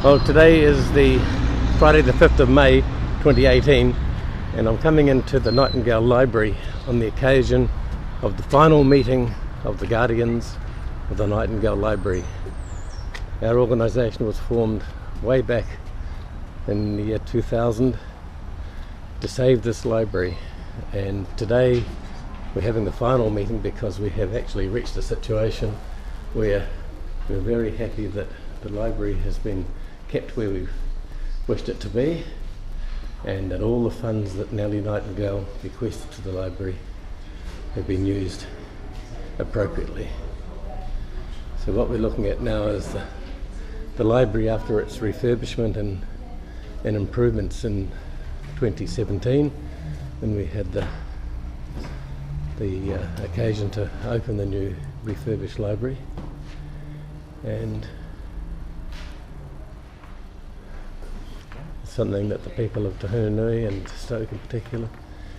Well, today is the Friday the 5th of May 2018, and I'm coming into the Nightingale Library on the occasion of the final meeting of the Guardians of the Nightingale Library. Our organisation was formed way back in the year 2000 to save this library, and today we're having the final meeting because we have actually reached a situation where we're very happy that the library has been kept where we've wished it to be, and that all the funds that Nellie Nightingale bequeathed to the library have been used appropriately. So what we're looking at now is the library after its refurbishment and improvements in 2017, when we had the occasion to open the new refurbished library. And it's something that the people of Tahunui and Stoke in particular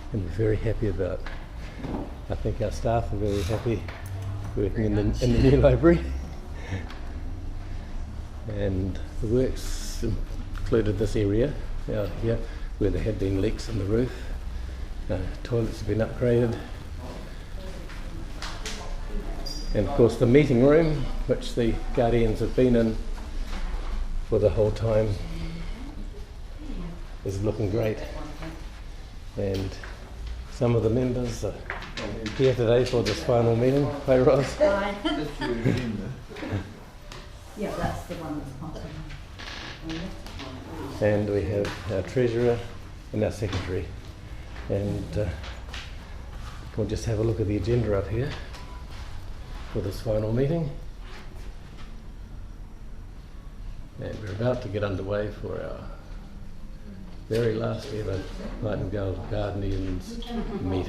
can be very happy about. I think our staff are very happy working in the new library. And the works included this area out here where there had been leaks in the roof. Toilets have been upgraded. And of course the meeting room, which the Guardians have been in for the whole time, is looking great. And some of the members are here today for this final meeting. Hi, Roz. Hi. Yeah, that's the one that's possible. And we have our treasurer and our secretary. And we'll just have a look at the agenda up here for this final meeting. And we're about to get underway for our very last ever Nightingale Guardians meeting.